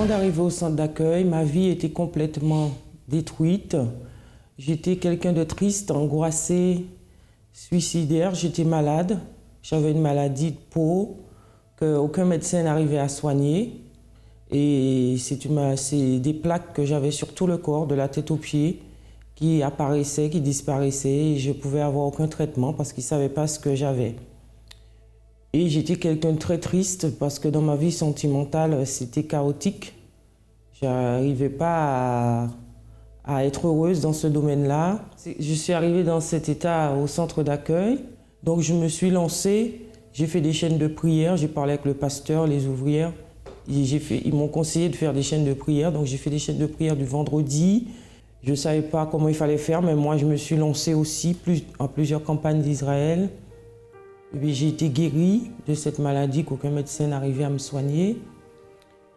Avant d'arriver au centre d'accueil, ma vie était complètement détruite. J'étais quelqu'un de triste, angoissé, suicidaire. J'étais malade. J'avais une maladie de peau qu'aucun médecin n'arrivait à soigner. Et c'est des plaques que j'avais sur tout le corps, de la tête aux pieds, qui apparaissaient, qui disparaissaient. Et je ne pouvais avoir aucun traitement parce qu'ils ne savaient pas ce que j'avais. Et j'étais quelqu'un de très triste parce que dans ma vie sentimentale, c'était chaotique. Je n'arrivais pas à être heureuse dans ce domaine-là. Je suis arrivée dans cet état au centre d'accueil. Donc je me suis lancée, j'ai fait des chaînes de prière, j'ai parlé avec le pasteur, les ouvrières. Ils m'ont conseillé de faire des chaînes de prière, donc j'ai fait des chaînes de prière du vendredi. Je ne savais pas comment il fallait faire, mais moi je me suis lancée aussi en plusieurs campagnes d'Israël. J'ai été guérie de cette maladie qu'aucun médecin n'arrivait à me soigner.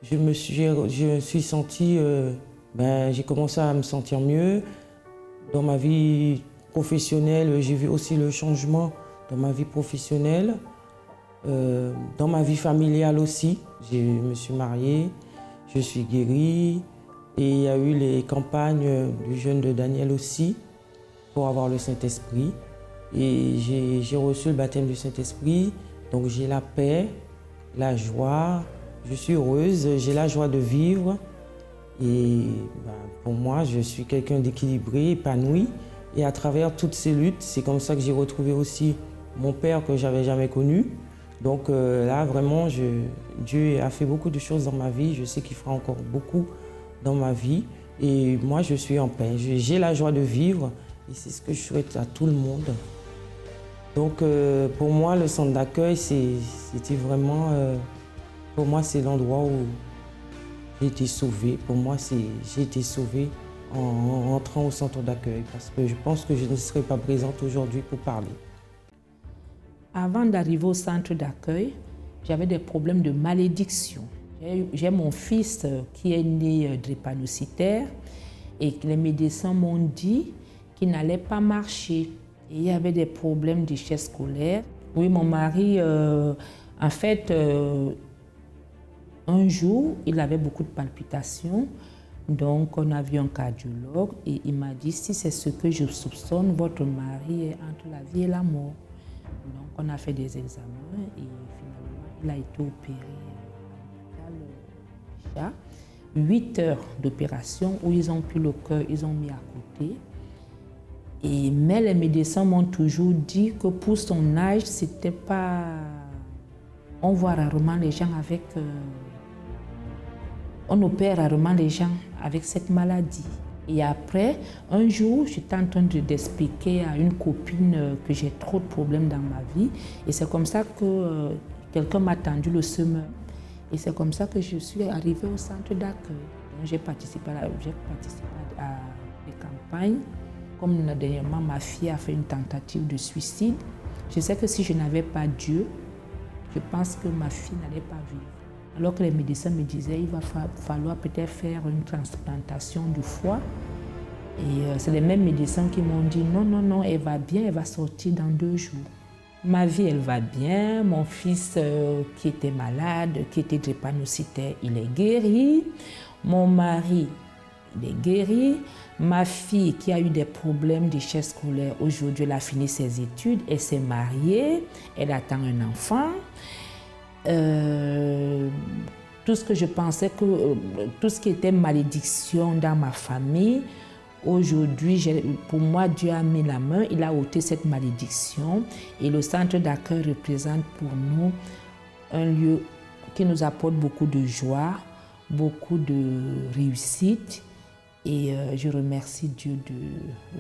Je me suis sentie, j'ai commencé à me sentir mieux. Dans ma vie professionnelle, j'ai vu aussi le changement dans ma vie professionnelle. Dans ma vie familiale aussi, je me suis mariée, je suis guérie. Et il y a eu les campagnes du jeûne de Daniel aussi pour avoir le Saint-Esprit. Et j'ai reçu le baptême du Saint-Esprit, donc j'ai la paix, la joie, je suis heureuse, j'ai la joie de vivre. Et pour moi, je suis quelqu'un d'équilibré, épanoui. Et à travers toutes ces luttes, c'est comme ça que j'ai retrouvé aussi mon père que je n'avais jamais connu. Donc là, vraiment, Dieu a fait beaucoup de choses dans ma vie. Je sais qu'il fera encore beaucoup dans ma vie. Et moi, je suis en paix. J'ai la joie de vivre. Et c'est ce que je souhaite à tout le monde. Donc pour moi, le centre d'accueil, c'était vraiment, pour moi, c'est l'endroit où j'ai été sauvée. Pour moi, j'ai été sauvée en entrant au centre d'accueil parce que je pense que je ne serais pas présente aujourd'hui pour parler. Avant d'arriver au centre d'accueil, j'avais des problèmes de malédiction. J'ai mon fils qui est né drépanocytaire et les médecins m'ont dit qu'il n'allait pas marcher. Et il y avait des problèmes d'échec scolaire. Oui, mon mari, en fait, un jour, il avait beaucoup de palpitations. Donc, on a vu un cardiologue et il m'a dit, si c'est ce que je soupçonne, votre mari est entre la vie et la mort. Donc, on a fait des examens et finalement, il a été opéré à l'hôpital. 8 heures d'opération où ils ont pris le cœur, ils ont mis à côté. Mais les médecins m'ont toujours dit que pour son âge, c'était pas... On voit rarement les gens avec... On opère rarement les gens avec cette maladie. Et après, un jour, j'étais en train d'expliquer à une copine que j'ai trop de problèmes dans ma vie. Et c'est comme ça que quelqu'un m'a tendu le semeur. Et c'est comme ça que je suis arrivée au centre d'accueil. J'ai participé à des campagnes. Comme dernièrement, ma fille a fait une tentative de suicide. Je sais que si je n'avais pas Dieu, je pense que ma fille n'allait pas vivre. Alors que les médecins me disaient qu'il va falloir peut-être faire une transplantation du foie. Et c'est les mêmes médecins qui m'ont dit non, non, non, elle va bien, elle va sortir dans 2 jours. Ma vie, elle va bien. Mon fils qui était malade, qui était drépanocytaire, il est guéri. Mon mari, il est guéri. Ma fille qui a eu des problèmes d'échec scolaire, aujourd'hui elle a fini ses études, elle s'est mariée, elle attend un enfant. Tout ce que je pensais tout ce qui était malédiction dans ma famille, aujourd'hui, pour moi, Dieu a mis la main, il a ôté cette malédiction et le centre d'accueil représente pour nous un lieu qui nous apporte beaucoup de joie, beaucoup de réussite. Et je remercie Dieu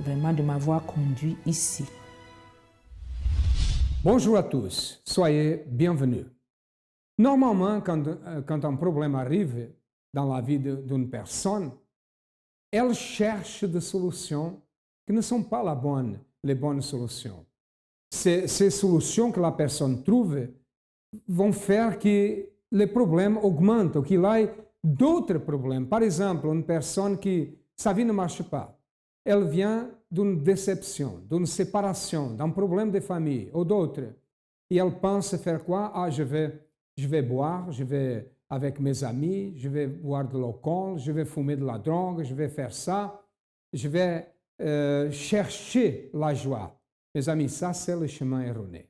vraiment de m'avoir conduit ici. Bonjour à tous, soyez bienvenus. Normalement, quand un problème arrive dans la vie d'une personne, elle cherche des solutions qui ne sont pas les bonnes solutions. Ces solutions que la personne trouve vont faire que les problèmes augmentent, qu'il y ait d'autres problèmes. Par exemple, une personne qui, sa vie ne marche pas, elle vient d'une déception, d'une séparation, d'un problème de famille ou d'autres. Et elle pense faire quoi? Ah, je vais boire, je vais avec mes amis, je vais boire de l'alcool, je vais fumer de la drogue, je vais faire ça, je vais chercher la joie. Mes amis, ça c'est le chemin erroné.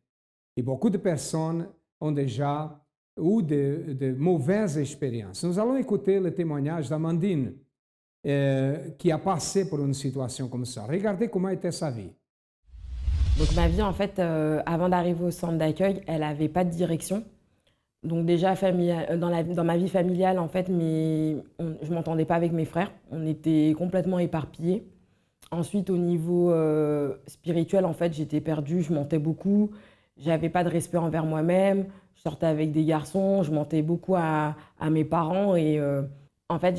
Et beaucoup de personnes ont déjà eu de mauvaises expériences. Nous allons écouter le témoignage d'Amandine, qui a passé por une situation comme ça. Regardez comment était sa vie. Donc ma vie, en fait, avant d'arriver au centre d'accueil, elle n'avait pas de direction. Donc déjà, dans ma vie familiale, en fait, je ne m'entendais pas avec mes frères. On était complètement éparpillés. Ensuite, au niveau spirituel, en fait, j'étais perdue, je mentais beaucoup. J'avais pas de respect envers moi-même. Je sortais avec des garçons, je mentais beaucoup à mes parents. Et en fait,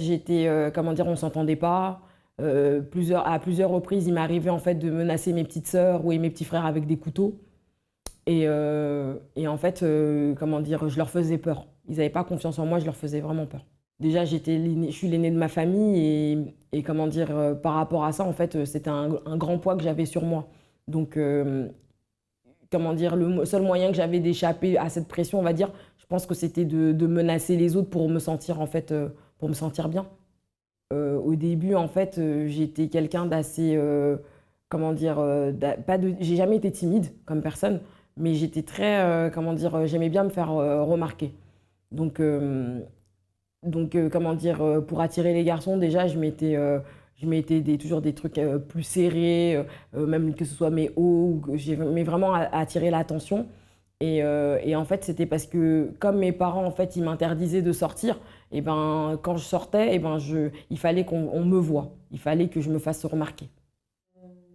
comment dire, on ne s'entendait pas. À plusieurs reprises, il m'arrivait en fait de menacer mes petites sœurs ou mes petits frères avec des couteaux. Et en fait, comment dire, je leur faisais peur. Ils n'avaient pas confiance en moi, je leur faisais vraiment peur. Déjà, je suis l'aînée de ma famille et comment dire, par rapport à ça, en fait, c'était un grand poids que j'avais sur moi. Donc, comment dire, le seul moyen que j'avais d'échapper à cette pression, on va dire, je pense que c'était de menacer les autres pour me sentir, en fait, pour me sentir bien. Au début, en fait, j'étais quelqu'un d'assez, comment dire, j'ai jamais été timide comme personne, mais j'étais très, comment dire, j'aimais bien me faire remarquer. Donc, comment dire, pour attirer les garçons, déjà, je mettais toujours des trucs plus serrés, même que ce soit mes hauts, j'aimais vraiment attirer l'attention. Et en fait, c'était parce que comme mes parents, en fait, ils m'interdisaient de sortir, et ben, quand je sortais, et ben, il fallait qu'on me voie, il fallait que je me fasse remarquer.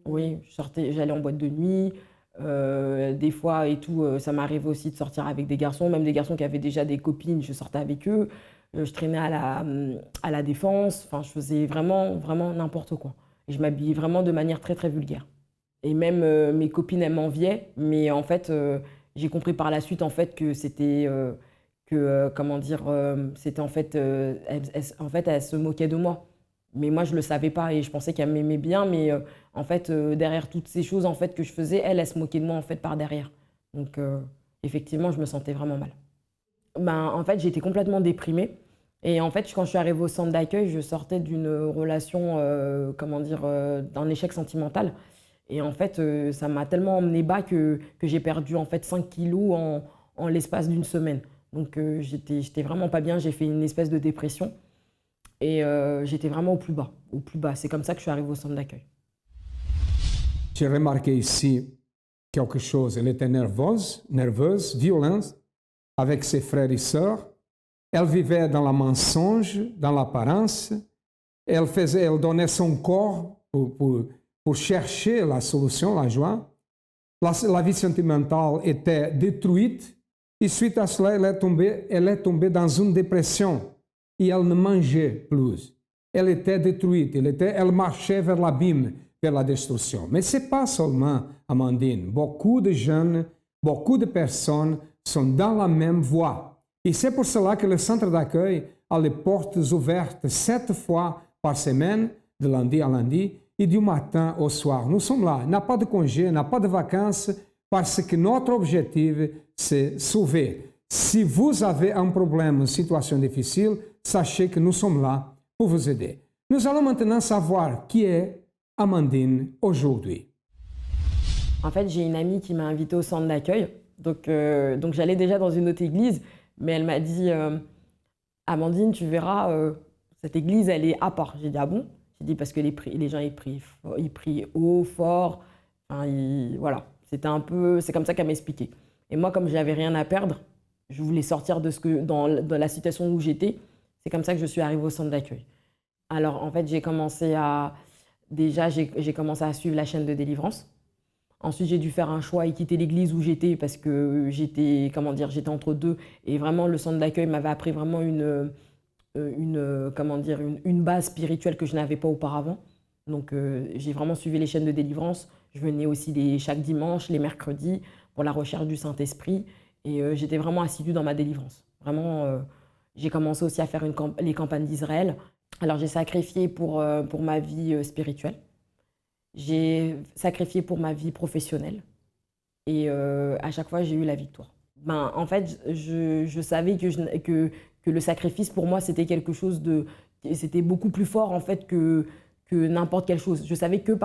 Oui, j'allais en boîte de nuit, des fois et tout, ça m'arrivait aussi de sortir avec des garçons, même des garçons qui avaient déjà des copines, je sortais avec eux, je traînais à la Défense, enfin, je faisais vraiment, vraiment n'importe quoi. Et je m'habillais vraiment de manière très, très vulgaire. Et même mes copines, elles m'enviaient, mais en fait, j'ai compris par la suite en fait que c'était comment dire, c'était en fait, elles se moquaient de moi. Mais moi, je le savais pas et je pensais qu'elles m'aimaient bien, mais en fait, derrière toutes ces choses en fait que je faisais, elles se moquaient de moi en fait par derrière. Donc, effectivement, je me sentais vraiment mal. Ben, en fait, j'étais complètement déprimée. Et en fait, quand je suis arrivée au centre d'accueil, je sortais d'une relation, comment dire, d'un échec sentimental. Et en fait, ça m'a tellement emmené bas que j'ai perdu en fait 5 kilos en l'espace d'une semaine. Donc j'étais vraiment pas bien, j'ai fait une espèce de dépression. Et j'étais vraiment au plus bas, au plus bas. C'est comme ça que je suis arrivée au centre d'accueil. J'ai remarqué ici quelque chose. Elle était nerveuse, violente, avec ses frères et sœurs. Elle vivait dans le mensonge, dans l'apparence. Elle donnait son corps pour chercher la solution, la joie. La vie sentimentale était détruite et suite à cela, elle est tombée dans une dépression et elle ne mangeait plus. Elle était détruite, elle marchait vers l'abîme, vers la destruction. Mais ce n'est pas seulement Amandine. Beaucoup de jeunes, beaucoup de personnes sont dans la même voie. Et c'est pour cela que le centre d'accueil a les portes ouvertes 7 fois par semaine, de lundi à lundi, et du matin au soir. Nous sommes là, il n'y a pas de congé, il n'y a pas de vacances, parce que notre objectif, c'est sauver. Si vous avez un problème, une situation difficile, sachez que nous sommes là pour vous aider. Nous allons maintenant savoir qui est Amandine aujourd'hui. En fait, j'ai une amie qui m'a invitée au centre d'accueil. Donc j'allais déjà dans une autre église, mais elle m'a dit Amandine, tu verras, cette église, elle est à part. J'ai dit ah bon? J'ai dit parce que les gens ils prient haut, fort. Enfin, voilà, c'est comme ça qu'elle m'a expliqué. Et moi, comme je n'avais rien à perdre, je voulais sortir dans la situation où j'étais. C'est comme ça que je suis arrivée au centre d'accueil. Alors en fait, j'ai commencé à suivre la chaîne de délivrance. Ensuite, j'ai dû faire un choix et quitter l'église où j'étais parce que j'étais entre deux. Et vraiment, le centre d'accueil m'avait appris vraiment une base spirituelle que je n'avais pas auparavant. Donc, j'ai vraiment suivi les chaînes de délivrance. Je venais aussi chaque dimanche, les mercredis, pour la recherche du Saint-Esprit. Et j'étais vraiment assidue dans ma délivrance. Vraiment, j'ai commencé aussi à faire les campagnes d'Israël. Alors, j'ai sacrifié pour ma vie spirituelle. J'ai sacrifié pour ma vie professionnelle et à chaque fois, j'ai eu la victoire. En fait, je savais que le sacrifice, pour moi, c'était quelque chose de... C'était beaucoup plus fort, en fait, que n'importe quelle chose. Je savais que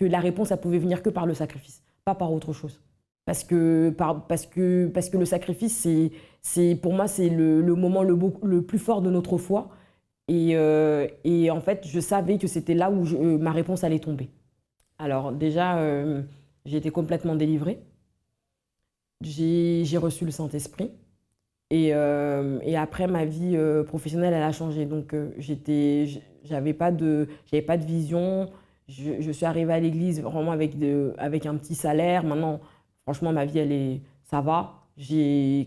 la réponse, ça pouvait venir que par le sacrifice, pas par autre chose. Parce que le sacrifice, pour moi, c'est le moment le plus fort de notre foi. Et en fait, je savais que c'était là où ma réponse allait tomber. Alors déjà, j'ai été complètement délivrée. J'ai reçu le Saint-Esprit. Et après, ma vie professionnelle, elle a changé. Donc, j'avais pas de vision. Je suis arrivée à l'église vraiment avec un petit salaire. Maintenant, franchement, ma vie, ça va. J'ai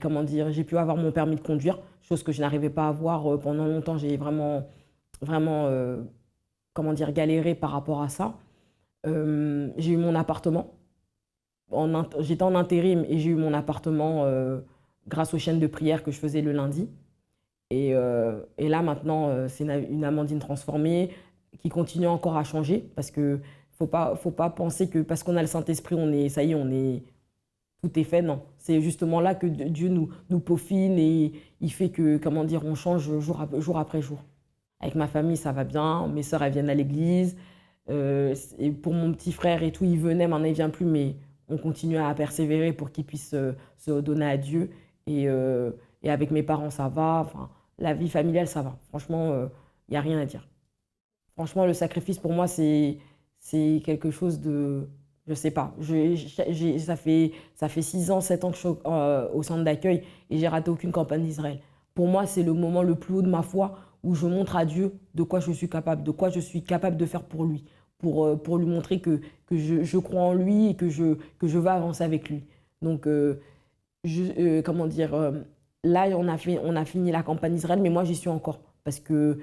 pu avoir mon permis de conduire, chose que je n'arrivais pas à avoir pendant longtemps. J'ai vraiment galéré par rapport à ça. J'ai eu mon appartement. J'étais en intérim et j'ai eu mon appartement grâce aux chaînes de prière que je faisais le lundi. Et là, maintenant, c'est une Amandine transformée qui continue encore à changer parce que faut pas penser que parce qu'on a le Saint-Esprit, tout est fait. Non, c'est justement là que Dieu nous peaufine et il fait que, on change jour après jour. Avec ma famille, ça va bien. Mes sœurs, elles viennent à l'église. Et pour mon petit frère et tout, il venait, maintenant il vient plus, mais on continue à persévérer pour qu'il puisse se donner à Dieu. Et avec mes parents, ça va. Enfin, la vie familiale, ça va. Franchement, il n'y a rien à dire. Franchement, le sacrifice, pour moi, c'est quelque chose de... Je sais pas. Ça fait 6 ans, 7 ans que je suis au centre d'accueil et j'ai raté aucune campagne d'Israël. Pour moi, c'est le moment le plus haut de ma foi où je montre à Dieu de quoi je suis capable, de quoi je suis capable de faire pour lui, pour lui montrer que je crois en lui et que je veux avancer avec lui. Donc, là, on a fini la campagne d'Israël, mais moi, j'y suis encore. Parce que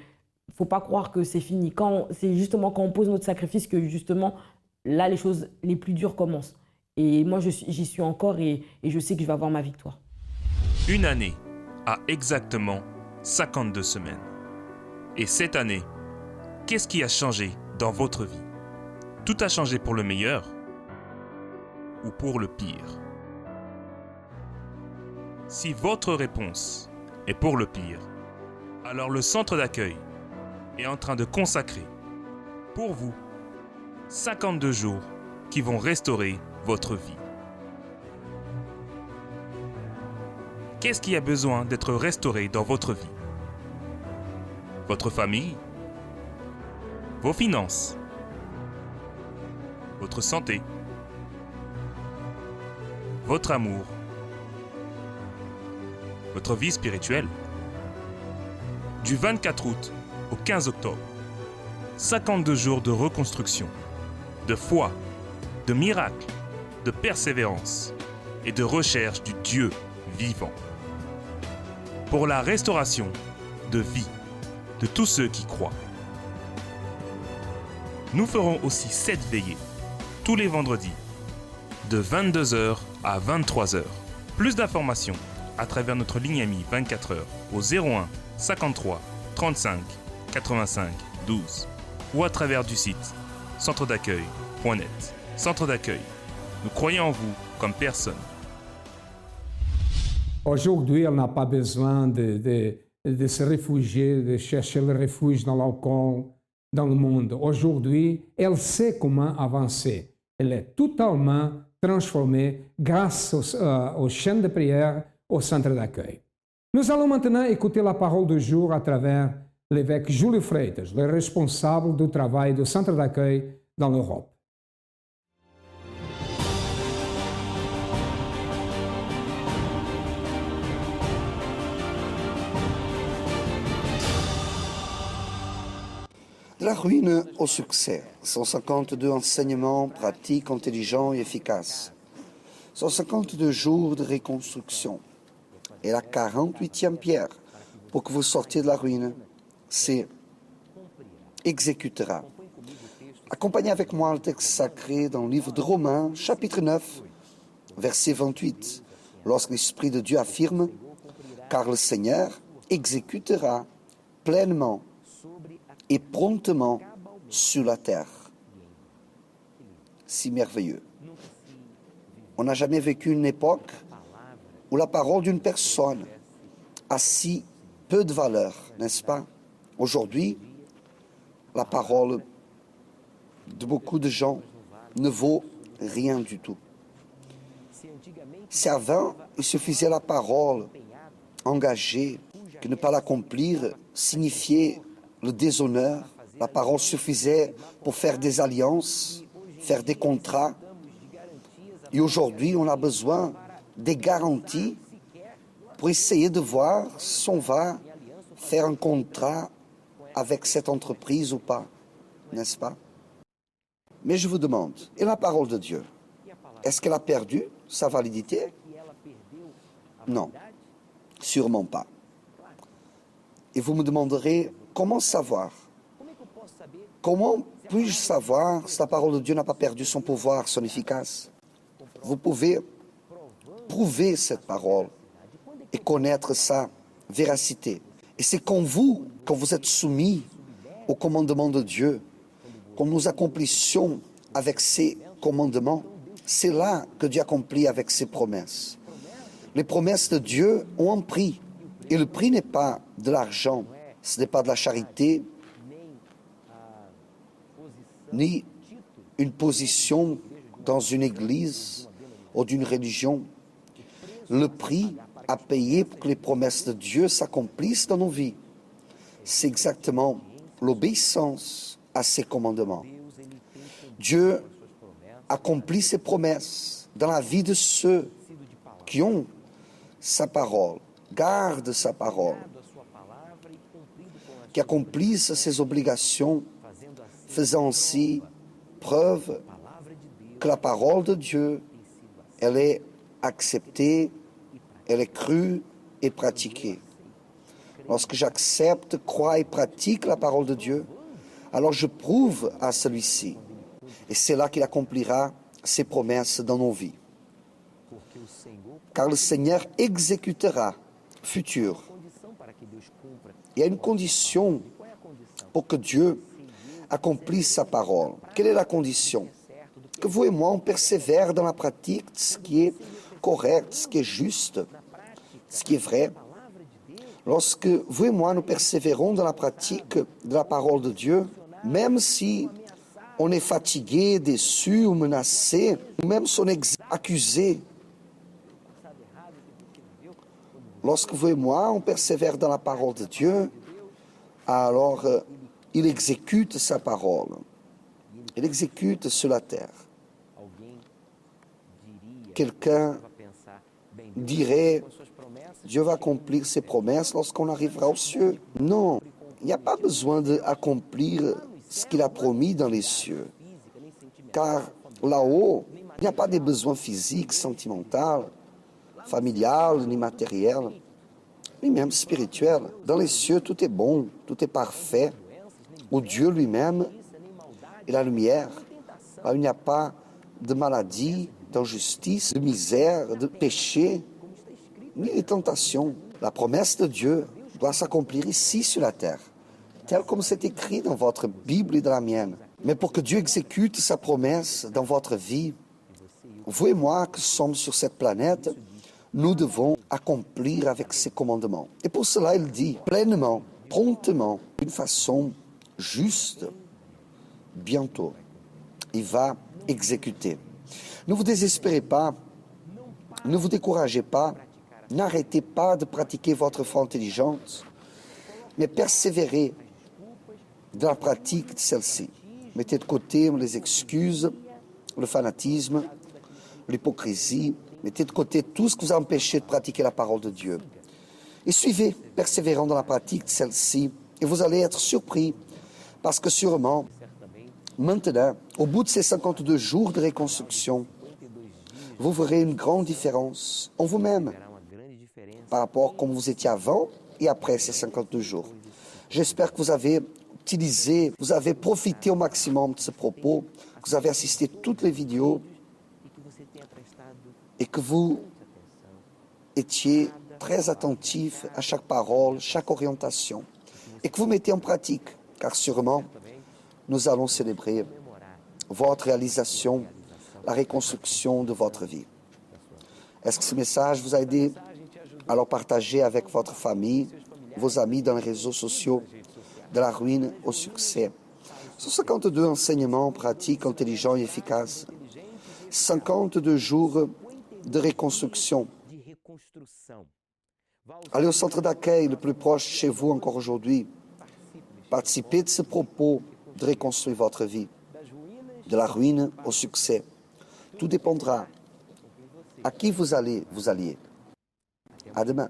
faut pas croire que c'est fini. C'est justement quand on pose notre sacrifice que justement, là, les choses les plus dures commencent. Et moi, j'y suis encore et je sais que je vais avoir ma victoire. Une année a exactement 52 semaines. Et cette année, qu'est-ce qui a changé dans votre vie? Tout a changé pour le meilleur ou pour le pire? Si votre réponse est pour le pire, alors le centre d'accueil est en train de consacrer pour vous 52 jours qui vont restaurer votre vie. Qu'est-ce qui a besoin d'être restauré dans votre vie? Votre famille, vos finances, votre santé, votre amour, votre vie spirituelle. Du 24 août au 15 octobre, 52 jours de reconstruction, de foi, de miracle, de persévérance et de recherche du Dieu vivant. Pour la restauration de vie de tous ceux qui croient. Nous ferons aussi 7 veillées, tous les vendredis, de 22h à 23h. Plus d'informations à travers notre ligne amie 24h au 01 53 35 85 12 ou à travers du site centredaccueil.net. Centre d'accueil, nous croyons en vous comme personne. Aujourd'hui, elle n'a pas besoin de se réfugier, de chercher le refuge dans l'alcool, dans le monde. Aujourd'hui, elle sait comment avancer. Elle est totalement transformée grâce aux chaînes de prière, au centre d'accueil. Nous allons maintenant écouter la parole du jour à travers l'évêque Júlio Freitas, le responsable du travail du centre d'accueil dans l'Europe. De la ruine au succès, 152 enseignements pratiques, intelligents et efficaces. 152 jours de reconstruction. Et la 48e pierre pour que vous sortiez de la ruine, c'est exécutera. Accompagnez avec moi le texte sacré dans le livre de Romains, chapitre 9, verset 28, lorsque l'Esprit de Dieu affirme « Car le Seigneur exécutera pleinement et promptement sur la terre. » Si merveilleux. On n'a jamais vécu une époque où la parole d'une personne a si peu de valeur, n'est-ce pas? Aujourd'hui, la parole de beaucoup de gens ne vaut rien du tout. Si avant, il suffisait la parole engagée, que ne pas l'accomplir signifiait le déshonneur, la parole suffisait pour faire des alliances, faire des contrats. Et aujourd'hui, on a besoin des garanties pour essayer de voir si on va faire un contrat avec cette entreprise ou pas, n'est-ce pas? Mais je vous demande, et la parole de Dieu, est-ce qu'elle a perdu sa validité? Non, sûrement pas. Et vous me demanderez, comment savoir? Comment puis-je savoir si la parole de Dieu n'a pas perdu son pouvoir, son efficace? Vous pouvez prouver cette parole et connaître sa véracité. Et c'est quand vous êtes soumis au commandement de Dieu, quand nous accomplissions avec ses commandements, c'est là que Dieu accomplit avec ses promesses. Les promesses de Dieu ont un prix. Et le prix n'est pas de l'argent, ce n'est pas de la charité, ni une position dans une église ou d'une religion. Le prix à payer pour que les promesses de Dieu s'accomplissent dans nos vies, c'est exactement l'obéissance à ses commandements. Dieu accomplit ses promesses dans la vie de ceux qui ont sa parole, gardent sa parole, qui accomplissent ses obligations, faisant ainsi preuve que la parole de Dieu, elle est acceptée, elle est crue et pratiquée. Lorsque j'accepte, crois et pratique la parole de Dieu, alors je prouve à celui-ci. Et c'est là qu'il accomplira ses promesses dans nos vies. Car le Seigneur exécutera futur. Il y a une condition pour que Dieu accomplisse sa parole. Quelle est la condition? Que vous et moi, on persévère dans la pratique de ce qui est correct, ce qui est juste, ce qui est vrai. Lorsque vous et moi, nous persévérons dans la pratique de la parole de Dieu, même si on est fatigué, déçu ou menacé, ou même si on est accusé, lorsque vous et moi, on persévère dans la parole de Dieu, alors il exécute sa parole. Il exécute sur la terre. Quelqu'un dirait, Dieu va accomplir ses promesses lorsqu'on arrivera aux cieux. Non, il n'y a pas besoin d'accomplir ce qu'il a promis dans les cieux. Car là-haut, il n'y a pas de besoins physiques, sentimentaux, familial, ni matériel, ni même spirituel. Dans les cieux, tout est bon, tout est parfait. Où Dieu lui-même est la lumière. Là, il n'y a pas de maladie, d'injustice, de misère, de péché, ni de tentation. La promesse de Dieu doit s'accomplir ici sur la terre, tel comme c'est écrit dans votre Bible et dans la mienne. Mais pour que Dieu exécute sa promesse dans votre vie, vous et moi qui sommes sur cette planète, nous devons accomplir avec ses commandements. Et pour cela, il dit pleinement, promptement, d'une façon juste, bientôt. Il va exécuter. Ne vous désespérez pas, ne vous découragez pas, n'arrêtez pas de pratiquer votre foi intelligente, mais persévérez dans la pratique de celle-ci. Mettez de côté les excuses, le fanatisme, l'hypocrisie. Mettez de côté tout ce qui vous a empêché de pratiquer la parole de Dieu. Et suivez, persévérant dans la pratique de celle-ci, et vous allez être surpris, parce que sûrement, maintenant, au bout de ces 52 jours de reconstruction, vous verrez une grande différence en vous-même par rapport à comme vous étiez avant et après ces 52 jours. J'espère que vous avez utilisé, vous avez profité au maximum de ce propos, que vous avez assisté à toutes les vidéos et que vous étiez très attentif à chaque parole, chaque orientation et que vous mettez en pratique, car sûrement, nous allons célébrer votre réalisation, la reconstruction de votre vie. Est-ce que ce message vous a aidé Alors partagez avec votre famille, vos amis dans les réseaux sociaux, de la ruine au succès. 152 enseignements pratiques, intelligents et efficaces. 52 jours de reconstruction. Allez au centre d'accueil le plus proche chez vous encore aujourd'hui. Participez de ce propos de reconstruire votre vie. De la ruine au succès. Tout dépendra à qui vous allez vous allier. À demain.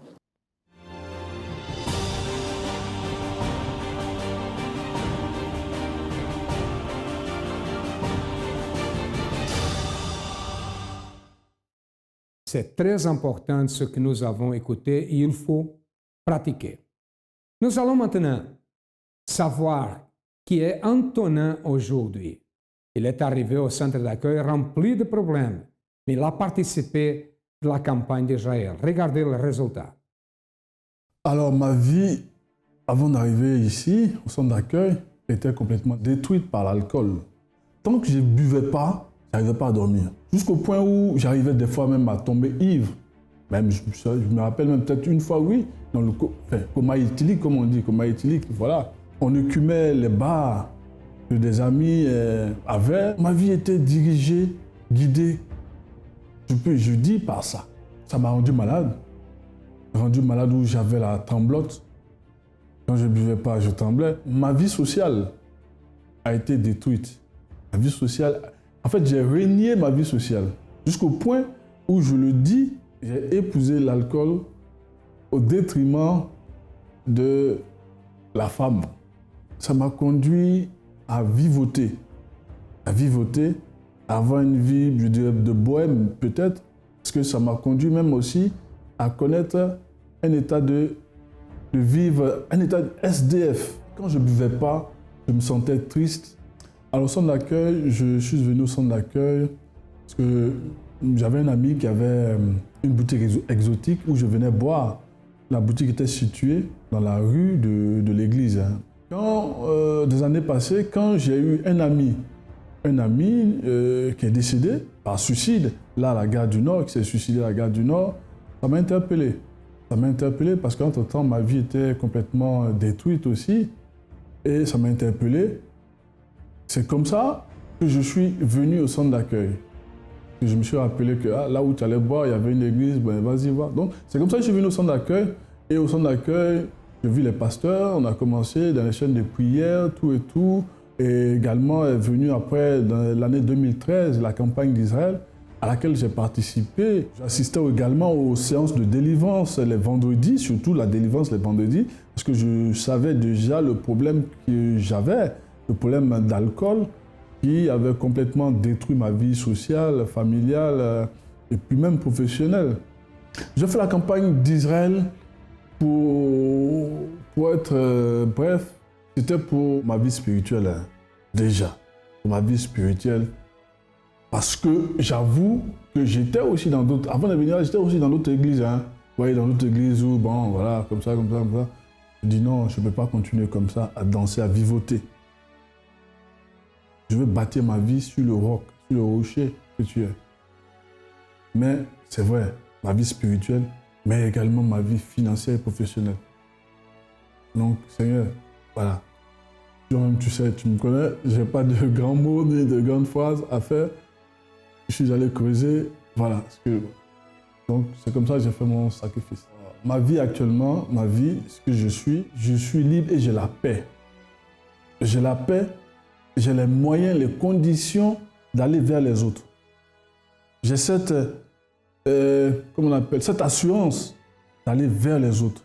C'est très important ce que nous avons écouté et il faut pratiquer. Nous allons maintenant savoir qui est Antonin aujourd'hui. Il est arrivé au centre d'accueil rempli de problèmes, mais il a participé de la campagne d'Israël. Regardez le résultat. Alors ma vie, avant d'arriver ici, au centre d'accueil, était complètement détruite par l'alcool. Tant que je ne buvais pas, je n'arrivais pas à dormir. Jusqu'au point où j'arrivais des fois même à tomber ivre. Même, je me rappelle même peut-être une fois, oui, dans le coma éthylique, comme on dit, coma éthylique, voilà. On écumait les bars que des amis avaient. Ma vie était dirigée, guidée, je dis par ça. Ça m'a rendu malade. Rendu malade où j'avais la tremblote. Quand je ne buvais pas, je tremblais. Ma vie sociale a été détruite. Ma vie sociale... En fait, j'ai renié ma vie sociale. Jusqu'au point où, je le dis, j'ai épousé l'alcool au détriment de la femme. Ça m'a conduit à vivoter. À avoir une vie, je dirais, de bohème peut-être, parce que ça m'a conduit même aussi à connaître un état de vivre, un état de SDF. Quand je ne buvais pas, je me sentais triste. Alors au centre d'accueil, je suis venu au centre d'accueil parce que j'avais un ami qui avait une boutique exotique où je venais boire. La boutique était située dans la rue de l'église. Quand, des années passées, quand j'ai eu un ami qui est décédé par suicide, là à la gare du Nord, qui s'est suicidé à la gare du Nord, ça m'a interpellé. Ça m'a interpellé parce qu'entre-temps, ma vie était complètement détruite aussi. Et ça m'a interpellé. C'est comme ça que je suis venu au centre d'accueil. Je me suis rappelé que là où tu allais boire, il y avait une église, ben vas-y, va. Donc c'est comme ça que je suis venu au centre d'accueil. Et au centre d'accueil, je vis les pasteurs, on a commencé dans les chaînes de prière, tout et tout. Et également est venu après, dans l'année 2013, la campagne d'Israël, à laquelle j'ai participé. J'assistais également aux séances de délivrance les vendredis, surtout la délivrance les vendredis, parce que je savais déjà le problème que j'avais. Le problème d'alcool qui avait complètement détruit ma vie sociale, familiale et puis même professionnelle. J'ai fait la campagne d'Israël pour être bref, c'était pour ma vie spirituelle déjà, pour ma vie spirituelle. Parce que j'avoue que j'étais aussi dans d'autres, avant de venir là, j'étais aussi dans d'autres églises. Vous voyez, dans d'autres églises où, bon, voilà, comme ça. Je dis non, je ne peux pas continuer comme ça, à danser, à vivoter. Je veux bâtir ma vie sur le roc, sur le rocher que tu es. Mais c'est vrai, ma vie spirituelle, mais également ma vie financière et professionnelle. Donc, Seigneur, voilà. Toi-même, tu sais, tu me connais, je n'ai pas de grands mots ni de grandes phrases à faire. Je suis allé creuser, voilà. Donc, c'est comme ça que j'ai fait mon sacrifice. Ma vie actuellement, ma vie, ce que je suis libre et j'ai la paix. J'ai la paix. J'ai les moyens, les conditions d'aller vers les autres. J'ai cette assurance d'aller vers les autres.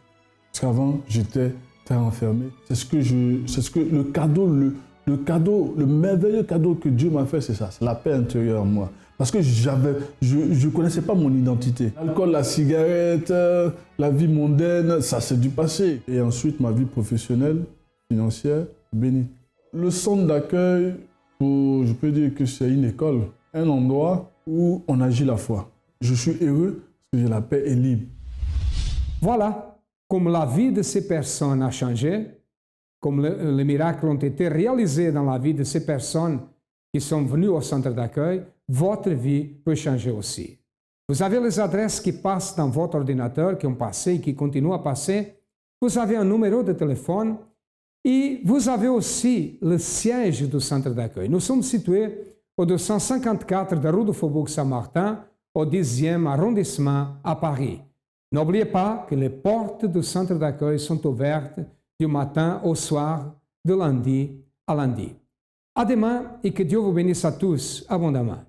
Parce qu'avant, j'étais très enfermé. Le merveilleux cadeau que Dieu m'a fait, c'est ça, c'est la paix intérieure en moi. Parce que je ne connaissais pas mon identité. L'alcool, la cigarette, la vie mondaine, ça c'est du passé. Et ensuite, ma vie professionnelle, financière, bénie. Le centre d'accueil, je peux dire que c'est une école, un endroit où on agit la foi. Je suis heureux parce que j'ai la paix et libre. Voilà, comme la vie de ces personnes a changé, comme les miracles ont été réalisés dans la vie de ces personnes qui sont venues au centre d'accueil, votre vie peut changer aussi. Vous avez les adresses qui passent dans votre ordinateur, qui ont passé et qui continuent à passer. Vous avez un numéro de téléphone et vous avez aussi le siège du centre d'accueil. Nous sommes situés au 254 de rue du Faubourg Saint-Martin, au 10e arrondissement à Paris. N'oubliez pas que les portes du centre d'accueil sont ouvertes du matin au soir, de lundi à lundi. À demain et que Dieu vous bénisse à tous abondamment.